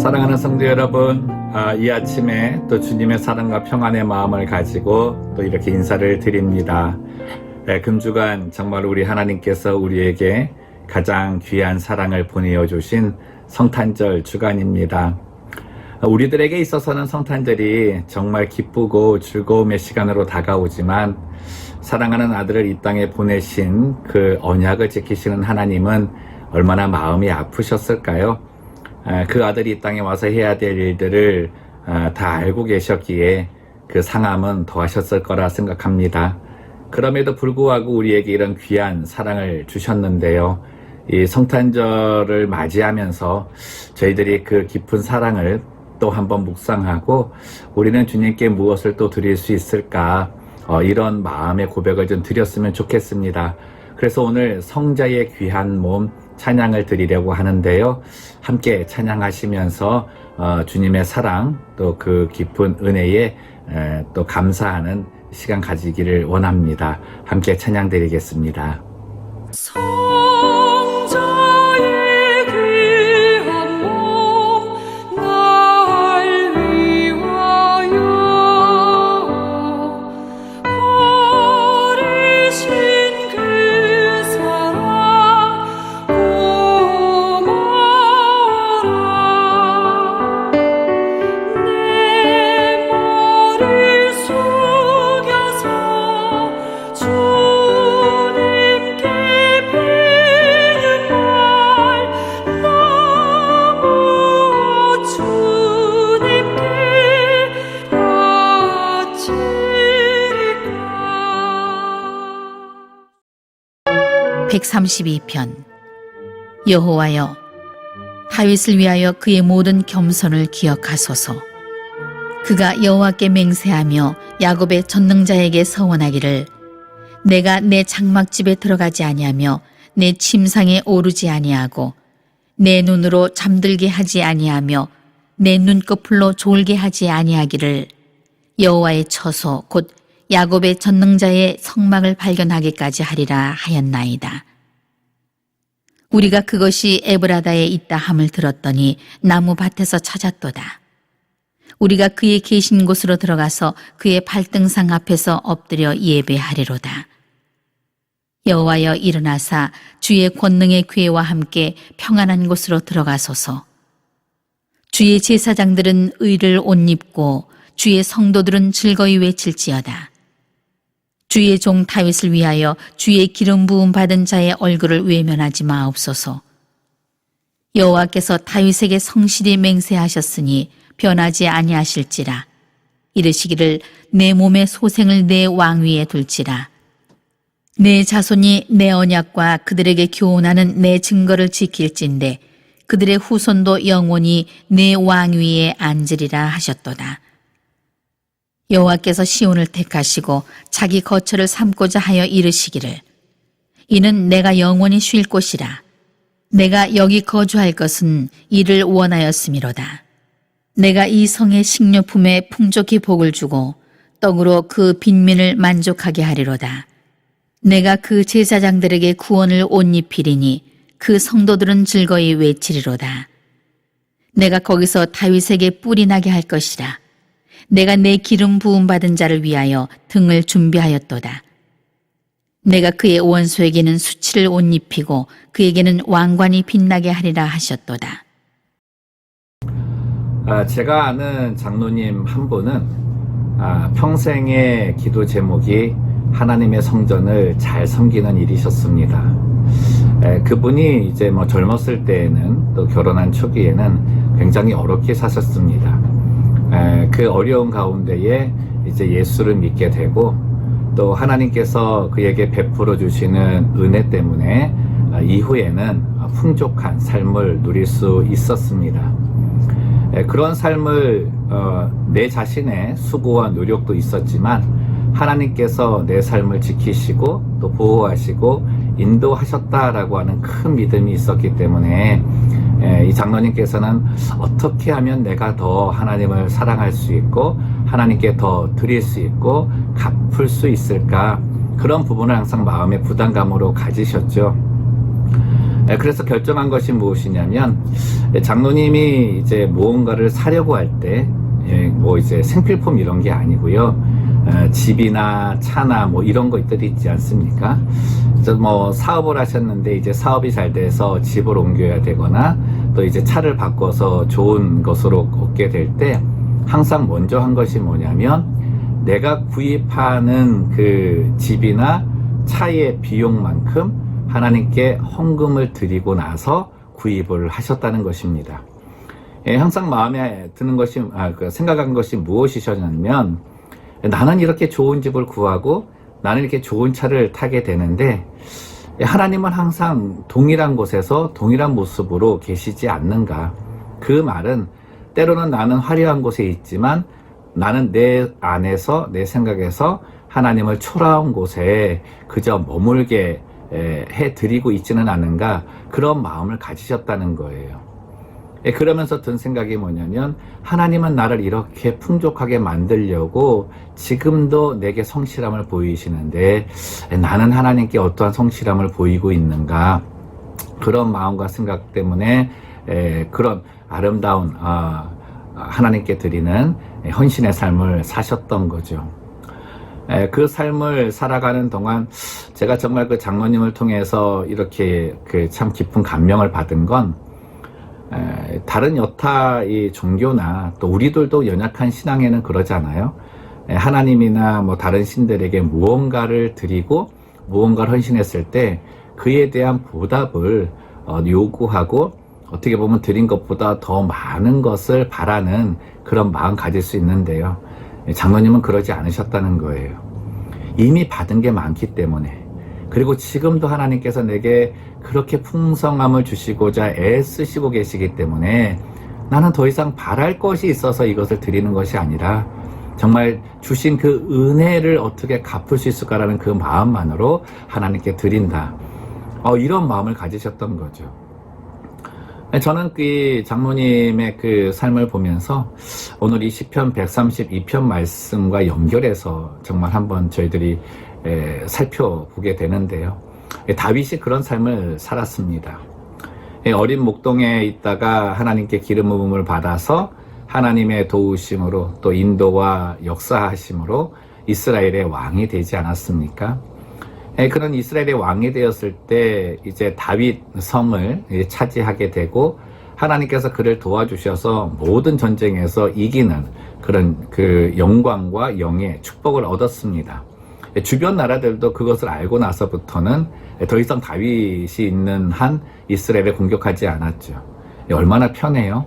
사랑하는 성도 여러분, 이 아침에 또 주님의 사랑과 평안의 마음을 가지고 또 이렇게 인사를 드립니다. 금주간 정말 우리 하나님께서 우리에게 가장 귀한 사랑을 보내어 주신 성탄절 주간입니다. 우리들에게 있어서는 성탄절이 정말 기쁘고 즐거움의 시간으로 다가오지만 사랑하는 아들을 이 땅에 보내신 그 언약을 지키시는 하나님은 얼마나 마음이 아프셨을까요? 그 아들이 이 땅에 와서 해야 될 일들을 다 알고 계셨기에 그 상함은 더하셨을 거라 생각합니다. 그럼에도 불구하고 우리에게 이런 귀한 사랑을 주셨는데요. 이 성탄절을 맞이하면서 저희들이 그 깊은 사랑을 또 한번 묵상하고 우리는 주님께 무엇을 또 드릴 수 있을까, 이런 마음의 고백을 좀 드렸으면 좋겠습니다. 그래서 오늘 성자의 귀한 몸 찬양을 드리려고 하는데요. 함께 찬양하시면서 주님의 사랑 또 그 깊은 은혜에 또 감사하는 시간 가지기를 원합니다. 함께 찬양 드리겠습니다. 성자의 귀한 몸 날 위하여 버리신 그 사랑 고마워라. 내 머리 숙여서 주님께 비는 말 너무 주님께 바치리까. 132편. 여호와여, 다윗을 위하여 그의 모든 겸손을 기억하소서. 그가 여호와께 맹세하며 야곱의 전능자에게 서원하기를, 내가 내 장막집에 들어가지 아니하며 내 침상에 오르지 아니하고 내 눈으로 잠들게 하지 아니하며 내 눈꺼풀로 졸게 하지 아니하기를, 여호와의 처소 곧 야곱의 전능자의 성막을 발견하기까지 하리라 하였나이다. 우리가 그것이 에브라다에 있다 함을 들었더니 나무 밭에서 찾았도다. 우리가 그의 계신 곳으로 들어가서 그의 발등상 앞에서 엎드려 예배하리로다. 여호와여, 일어나사 주의 권능의 괴와 함께 평안한 곳으로 들어가소서. 주의 제사장들은 의를 옷 입고 주의 성도들은 즐거이 외칠지어다. 주의 종 다윗을 위하여 주의 기름 부음 받은 자의 얼굴을 외면하지 마옵소서. 여호와께서 다윗에게 성실히 맹세하셨으니 변하지 아니하실지라. 이르시기를, 내 몸의 소생을 내 왕위에 둘지라. 내 자손이 내 언약과 그들에게 교훈하는 내 증거를 지킬진대 그들의 후손도 영원히 내 왕위에 앉으리라 하셨도다. 여호와께서 시온을 택하시고 자기 거처를 삼고자 하여 이르시기를, 이는 내가 영원히 쉴 곳이라. 내가 여기 거주할 것은 이를 원하였음이로다. 내가 이 성의 식료품에 풍족히 복을 주고 떡으로 그 빈민을 만족하게 하리로다. 내가 그 제사장들에게 구원을 옷 입히리니 그 성도들은 즐거이 외치리로다. 내가 거기서 다윗에게 뿔이 나게 할 것이라. 내가 내 기름 부음 받은 자를 위하여 등을 준비하였도다. 내가 그의 원수에게는 수치를 옷 입히고 그에게는 왕관이 빛나게 하리라 하셨도다. 제가 아는 장로님 한 분은 평생의 기도 제목이 하나님의 성전을 잘 섬기는 일이셨습니다. 그분이 이제 젊었을 때에는 또 결혼한 초기에는 굉장히 어렵게 사셨습니다. 그 어려운 가운데에 이제 예수를 믿게 되고 또 하나님께서 그에게 베풀어 주시는 은혜 때문에 이후에는 풍족한 삶을 누릴 수 있었습니다. 그런 삶을 내 자신의 수고와 노력도 있었지만 하나님께서 내 삶을 지키시고 또 보호하시고 인도하셨다라고 하는 큰 믿음이 있었기 때문에 이 장로님께서는 어떻게 하면 내가 더 하나님을 사랑할 수 있고 하나님께 더 드릴 수 있고 갚을 수 있을까, 그런 부분을 항상 마음의 부담감으로 가지셨죠. 그래서 결정한 것이 무엇이냐면, 장로님이 이제 무언가를 사려고 할 때, 뭐 이제 생필품 이런 게 아니고요. 집이나 차나 뭐 이런 것들이 있지 않습니까? 그래서 뭐 사업을 하셨는데 이제 사업이 잘 돼서 집을 옮겨야 되거나 또 이제 차를 바꿔서 좋은 것으로 얻게 될 때 항상 먼저 한 것이 뭐냐면 내가 구입하는 그 집이나 차의 비용만큼 하나님께 헌금을 드리고 나서 구입을 하셨다는 것입니다. 항상 마음에 드는 것이, 생각한 것이 무엇이셨냐면, 나는 이렇게 좋은 집을 구하고, 나는 이렇게 좋은 차를 타게 되는데, 하나님은 항상 동일한 곳에서 동일한 모습으로 계시지 않는가. 그 말은, 때로는 나는 화려한 곳에 있지만, 나는 내 안에서, 내 생각에서 하나님을 초라한 곳에 그저 머물게 해드리고 있지는 않은가. 그런 마음을 가지셨다는 거예요. 그러면서 든 생각이 뭐냐면 하나님은 나를 이렇게 풍족하게 만들려고 지금도 내게 성실함을 보이시는데 나는 하나님께 어떠한 성실함을 보이고 있는가. 그런 마음과 생각 때문에 그런 아름다운 하나님께 드리는 헌신의 삶을 사셨던 거죠. 그 삶을 살아가는 동안 제가 정말 그 장로님을 통해서 이렇게 그 참 깊은 감명을 받은 건 다른 여타 이 종교나 또 우리들도 연약한 신앙에는 그러잖아요. 하나님이나 뭐 다른 신들에게 무언가를 드리고 무언가를 헌신했을 때 그에 대한 보답을 요구하고 어떻게 보면 드린 것보다 더 많은 것을 바라는 그런 마음 가질 수 있는데요. 장로님은 그러지 않으셨다는 거예요. 이미 받은 게 많기 때문에, 그리고 지금도 하나님께서 내게 그렇게 풍성함을 주시고자 애쓰시고 계시기 때문에 나는 더 이상 바랄 것이 있어서 이것을 드리는 것이 아니라 정말 주신 그 은혜를 어떻게 갚을 수 있을까라는 그 마음만으로 하나님께 드린다. 이런 마음을 가지셨던 거죠. 저는 그 장로님의 그 삶을 보면서 오늘 이 시편 132편 말씀과 연결해서 정말 한번 저희들이 살펴보게 되는데요. 다윗이 그런 삶을 살았습니다. 어린 목동에 있다가 하나님께 기름 부음을 받아서 하나님의 도우심으로 또 인도와 역사하심으로 이스라엘의 왕이 되지 않았습니까? 그런 이스라엘의 왕이 되었을 때 이제 다윗 성을 차지하게 되고 하나님께서 그를 도와주셔서 모든 전쟁에서 이기는 그런 그 영광과 영의 축복을 얻었습니다. 주변 나라들도 그것을 알고 나서부터는 더 이상 다윗이 있는 한 이스라엘을 공격하지 않았죠. 얼마나 편해요.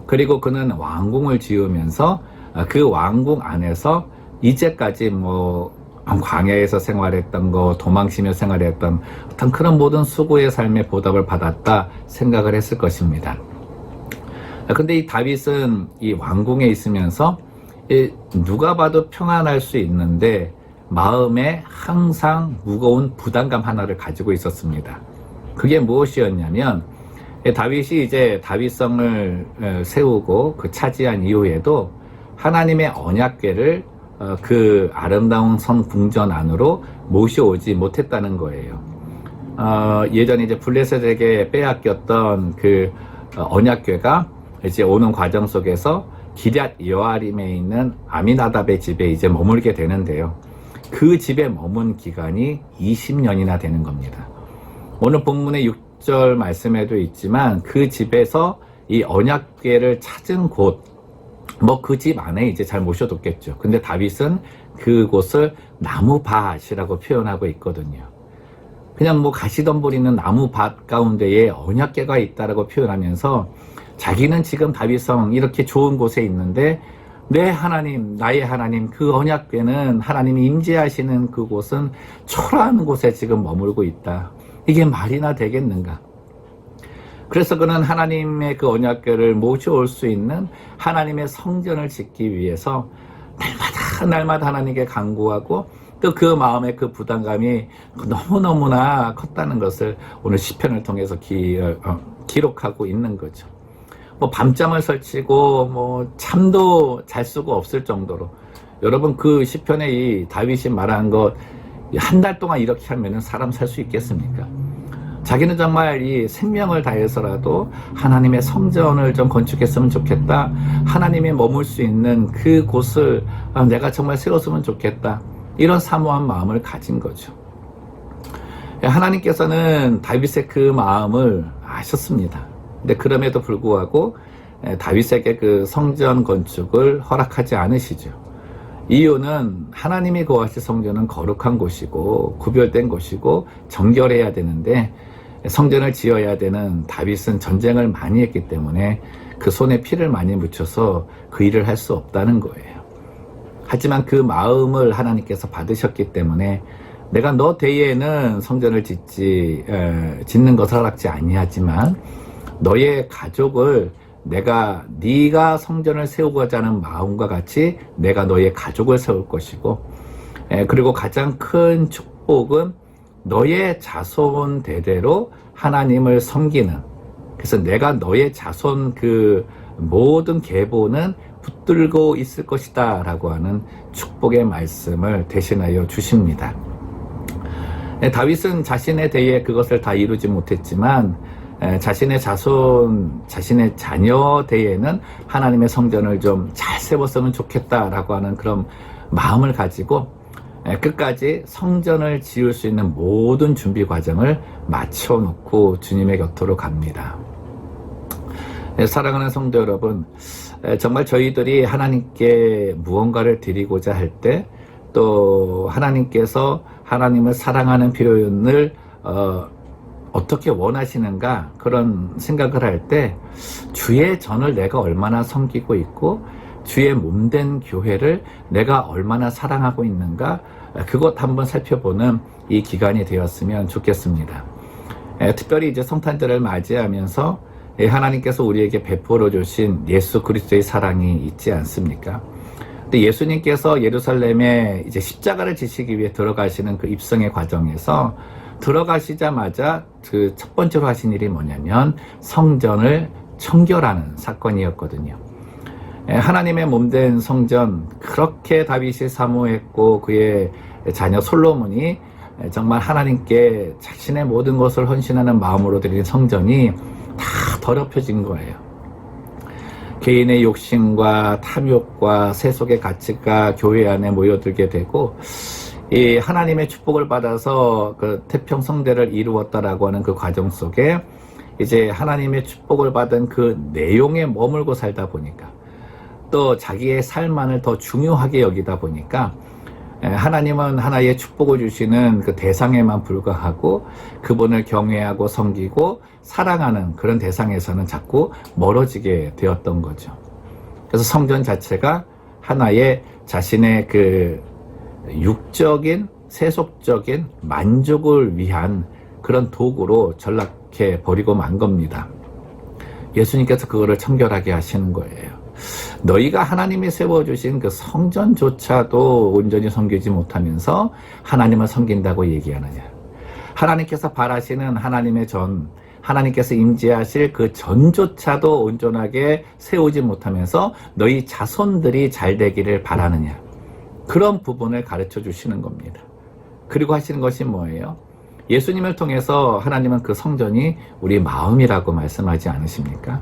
그리고 그는 왕궁을 지으면서 그 왕궁 안에서 이제까지 뭐 광야에서 생활했던 거, 도망치며 생활했던 어떤 그런 모든 수고의 삶의 보답을 받았다 생각을 했을 것입니다. 근데 이 다윗은 이 왕궁에 있으면서 누가 봐도 평안할 수 있는데 마음에 항상 무거운 부담감 하나를 가지고 있었습니다. 그게 무엇이었냐면 다윗이 이제 다윗성을 세우고 그 차지한 이후에도 하나님의 언약궤를 그 아름다운 성 궁전 안으로 모셔오지 못했다는 거예요. 예전에 이제 블레셋에게 빼앗겼던 그 언약궤가 이제 오는 과정 속에서 기럇 여아림에 있는 아미나답의 집에 이제 머물게 되는데요. 그 집에 머문 기간이 20년이나 되는 겁니다. 오늘 본문의 6절 말씀에도 있지만 그 집에서 이 언약궤를 찾은 곳, 뭐 그 집 안에 이제 잘 모셔뒀겠죠. 근데 다윗은 그곳을 나무밭이라고 표현하고 있거든요. 그냥 뭐 가시덤불 있는 나무밭 가운데에 언약궤가 있다라고 표현하면서 자기는 지금 다윗성 이렇게 좋은 곳에 있는데 내 하나님, 나의 하나님, 그 언약궤는 하나님이 임재하시는 그곳은 초라한 곳에 지금 머물고 있다. 이게 말이나 되겠는가? 그래서 그는 하나님의 그 언약궤를 모셔올 수 있는 하나님의 성전을 짓기 위해서 날마다 하나님께 간구하고 또 그 마음의 그 부담감이 너무너무나 컸다는 것을 오늘 시편을 통해서 기록하고 있는 거죠. 뭐 밤잠을 설치고 뭐 잠도 잘 수가 없을 정도로, 여러분 그 시편에 이 다윗이 말한 것 한 달 동안 이렇게 하면은 사람 살 수 있겠습니까? 자기는 정말 이 생명을 다해서라도 하나님의 성전을 좀 건축했으면 좋겠다. 하나님이 머물 수 있는 그 곳을 내가 정말 세웠으면 좋겠다. 이런 사모한 마음을 가진 거죠. 하나님께서는 다윗의 그 마음을 아셨습니다. 근데 그럼에도 불구하고 다윗에게 그 성전 건축을 허락하지 않으시죠. 이유는 하나님이 거하실 성전은 거룩한 곳이고 구별된 곳이고 정결해야 되는데 성전을 지어야 되는 다윗은 전쟁을 많이 했기 때문에 그 손에 피를 많이 묻혀서 그 일을 할 수 없다는 거예요. 하지만 그 마음을 하나님께서 받으셨기 때문에 내가 너 대에는 성전을 짓는 것을 허락지 아니하지만 너의 가족을 네가 성전을 세우고자 하는 마음과 같이 내가 너의 가족을 세울 것이고, 그리고 가장 큰 축복은 너의 자손 대대로 하나님을 섬기는, 그래서 내가 너의 자손 그 모든 계보는 붙들고 있을 것이다 라고 하는 축복의 말씀을 대신하여 주십니다. 다윗은 자신의 대에 그것을 다 이루지 못했지만 자신의 자손, 자신의 자녀 대에는 하나님의 성전을 좀 잘 세웠으면 좋겠다라고 하는 그런 마음을 가지고 끝까지 성전을 지을 수 있는 모든 준비 과정을 마쳐놓고 주님의 곁으로 갑니다. 사랑하는 성도 여러분, 정말 저희들이 하나님께 무언가를 드리고자 할 때 또 하나님께서 하나님을 사랑하는 표현을 어떻게 원하시는가 그런 생각을 할 때 주의 전을 내가 얼마나 섬기고 있고 주의 몸된 교회를 내가 얼마나 사랑하고 있는가 그것 한번 살펴보는 이 기간이 되었으면 좋겠습니다. 특별히 이제 성탄절을 맞이하면서 하나님께서 우리에게 베풀어 주신 예수 그리스도의 사랑이 있지 않습니까? 근데 예수님께서 예루살렘에 이제 십자가를 지시기 위해 들어가시는 그 입성의 과정에서 들어가시자마자 그 첫 번째로 하신 일이 뭐냐면 성전을 청결하는 사건이었거든요. 하나님의 몸된 성전, 그렇게 다윗이 사모했고 그의 자녀 솔로몬이 정말 하나님께 자신의 모든 것을 헌신하는 마음으로 드린 성전이 다 더럽혀진 거예요. 개인의 욕심과 탐욕과 세속의 가치가 교회 안에 모여들게 되고 이 하나님의 축복을 받아서 그 태평성대를 이루었다라고 하는 그 과정 속에 이제 하나님의 축복을 받은 그 내용에 머물고 살다 보니까 또 자기의 삶만을 더 중요하게 여기다 보니까 하나님은 하나의 축복을 주시는 그 대상에만 불과하고 그분을 경외하고 섬기고 사랑하는 그런 대상에서는 자꾸 멀어지게 되었던 거죠. 그래서 성전 자체가 하나의 자신의 그 육적인 세속적인 만족을 위한 그런 도구로 전락해 버리고 만 겁니다. 예수님께서 그거를 청결하게 하시는 거예요. 너희가 하나님이 세워주신 그 성전조차도 온전히 섬기지 못하면서 하나님을 섬긴다고 얘기하느냐. 하나님께서 바라시는 하나님의 전, 하나님께서 임재하실 그 전조차도 온전하게 세우지 못하면서 너희 자손들이 잘 되기를 바라느냐. 그런 부분을 가르쳐 주시는 겁니다. 그리고 하시는 것이 뭐예요? 예수님을 통해서 하나님은 그 성전이 우리 마음이라고 말씀하지 않으십니까?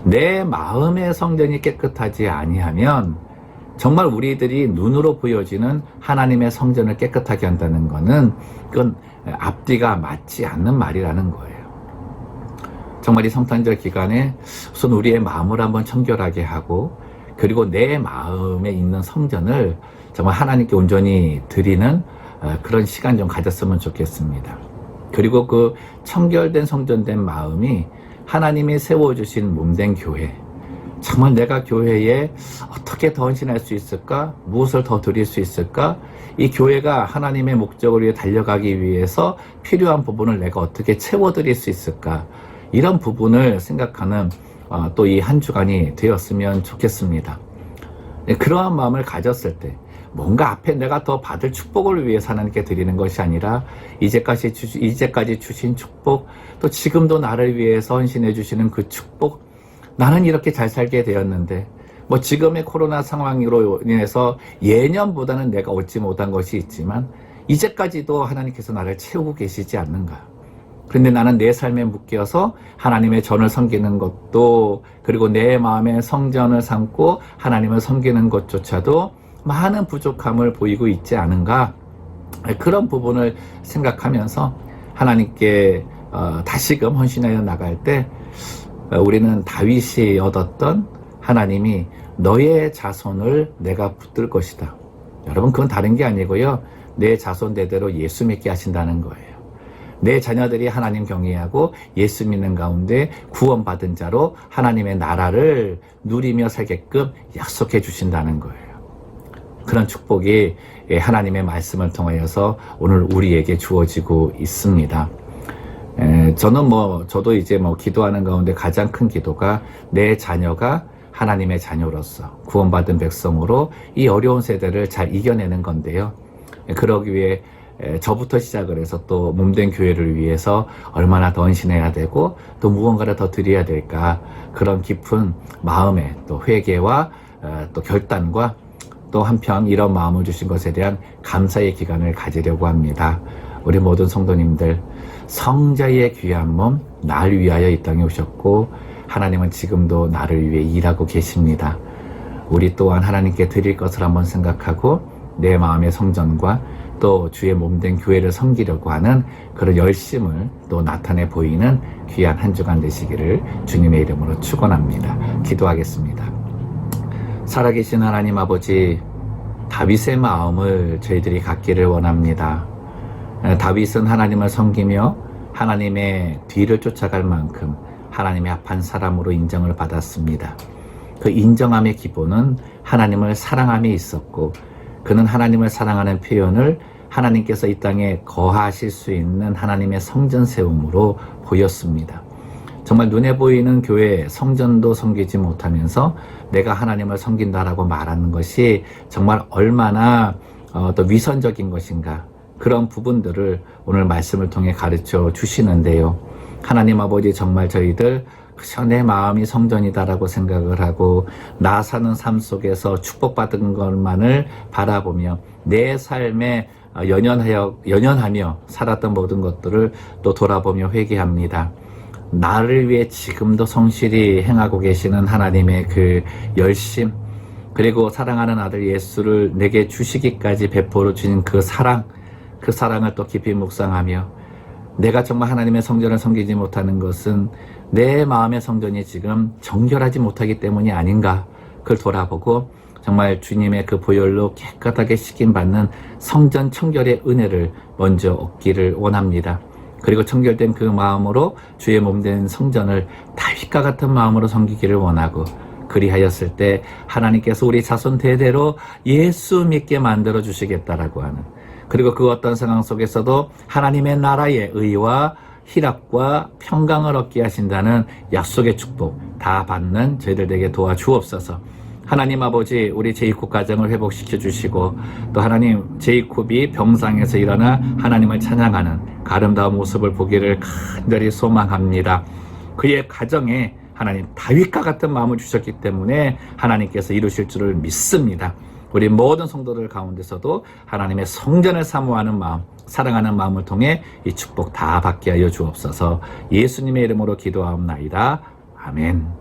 내 마음의 성전이 깨끗하지 아니하면 정말 우리들이 눈으로 보여지는 하나님의 성전을 깨끗하게 한다는 것은 그건 앞뒤가 맞지 않는 말이라는 거예요. 정말 이 성탄절 기간에 우선 우리의 마음을 한번 청결하게 하고 그리고 내 마음에 있는 성전을 정말 하나님께 온전히 드리는 그런 시간 좀 가졌으면 좋겠습니다. 그리고 그 청결된 성전된 마음이 하나님이 세워주신 몸된 교회, 정말 내가 교회에 어떻게 더 헌신할 수 있을까? 무엇을 더 드릴 수 있을까? 이 교회가 하나님의 목적을 위해 달려가기 위해서 필요한 부분을 내가 어떻게 채워드릴 수 있을까? 이런 부분을 생각하는 또 이 한 주간이 되었으면 좋겠습니다. 그러한 마음을 가졌을 때 뭔가 앞에 내가 더 받을 축복을 위해서 하나님께 드리는 것이 아니라 이제까지 주신 축복, 또 지금도 나를 위해서 헌신해 주시는 그 축복, 나는 이렇게 잘 살게 되었는데 뭐 지금의 코로나 상황으로 인해서 예년보다는 내가 얻지 못한 것이 있지만 이제까지도 하나님께서 나를 채우고 계시지 않는가. 그런데 나는 내 삶에 묶여서 하나님의 전을 섬기는 것도, 그리고 내 마음의 성전을 삼고 하나님을 섬기는 것조차도 많은 부족함을 보이고 있지 않은가. 그런 부분을 생각하면서 하나님께 다시금 헌신하여 나갈 때 우리는 다윗이 얻었던 하나님이 너의 자손을 내가 붙들 것이다. 여러분, 그건 다른 게 아니고요. 내 자손 대대로 예수 믿게 하신다는 거예요. 내 자녀들이 하나님 경외하고 예수 믿는 가운데 구원받은 자로 하나님의 나라를 누리며 살게끔 약속해 주신다는 거예요. 그런 축복이 하나님의 말씀을 통하여서 오늘 우리에게 주어지고 있습니다. 저도 이제 기도하는 가운데 가장 큰 기도가 내 자녀가 하나님의 자녀로서 구원받은 백성으로 이 어려운 세대를 잘 이겨내는 건데요. 그러기 위해 저부터 시작을 해서 또 몸된 교회를 위해서 얼마나 더 헌신해야 되고 또 무언가를 더 드려야 될까, 그런 깊은 마음의 또 회개와 또 결단과 또 한편 이런 마음을 주신 것에 대한 감사의 기간을 가지려고 합니다. 우리 모든 성도님들, 성자의 귀한 몸 날 위하여 이 땅에 오셨고 하나님은 지금도 나를 위해 일하고 계십니다. 우리 또한 하나님께 드릴 것을 한번 생각하고 내 마음의 성전과 또 주의 몸된 교회를 섬기려고 하는 그런 열심을 또 나타내 보이는 귀한 한 주간 되시기를 주님의 이름으로 축원합니다. 기도하겠습니다. 살아계신 하나님 아버지, 다윗의 마음을 저희들이 갖기를 원합니다. 다윗은 하나님을 섬기며 하나님의 뒤를 쫓아갈 만큼 하나님의 합한 사람으로 인정을 받았습니다. 그 인정함의 기본은 하나님을 사랑함에 있었고, 그는 하나님을 사랑하는 표현을 하나님께서 이 땅에 거하실 수 있는 하나님의 성전 세움으로 보였습니다. 정말 눈에 보이는 교회 성전도 섬기지 못하면서 내가 하나님을 섬긴다라고 말하는 것이 정말 얼마나 또 위선적인 것인가, 그런 부분들을 오늘 말씀을 통해 가르쳐 주시는데요. 하나님 아버지, 정말 저희들 그저 내 마음이 성전이다라고 생각을 하고 나 사는 삶 속에서 축복받은 것만을 바라보며 내 삶에 연연하며 살았던 모든 것들을 또 돌아보며 회개합니다. 나를 위해 지금도 성실히 행하고 계시는 하나님의 그 열심, 그리고 사랑하는 아들 예수를 내게 주시기까지 베풀어 주신 그 사랑을 또 깊이 묵상하며 내가 정말 하나님의 성전을 섬기지 못하는 것은 내 마음의 성전이 지금 정결하지 못하기 때문이 아닌가, 그걸 돌아보고 정말 주님의 그 보혈로 깨끗하게 씻김받는 성전 청결의 은혜를 먼저 얻기를 원합니다. 그리고 청결된 그 마음으로 주의 몸된 성전을 다윗과 같은 마음으로 섬기기를 원하고, 그리하였을 때 하나님께서 우리 자손 대대로 예수 믿게 만들어 주시겠다라고 하는, 그리고 그 어떤 상황 속에서도 하나님의 나라의 의와 희락과 평강을 얻게 하신다는 약속의 축복 다 받는 저희들에게 도와주옵소서. 하나님 아버지, 우리 제이콥 가정을 회복시켜 주시고 또 하나님 제이콥이 병상에서 일어나 하나님을 찬양하는 아름다운 모습을 보기를 간절히 소망합니다. 그의 가정에 하나님 다윗과 같은 마음을 주셨기 때문에 하나님께서 이루실 줄을 믿습니다. 우리 모든 성도들 가운데서도 하나님의 성전을 사모하는 마음, 사랑하는 마음을 통해 이 축복 다 받게 하여 주옵소서. 예수님의 이름으로 기도하옵나이다. 아멘.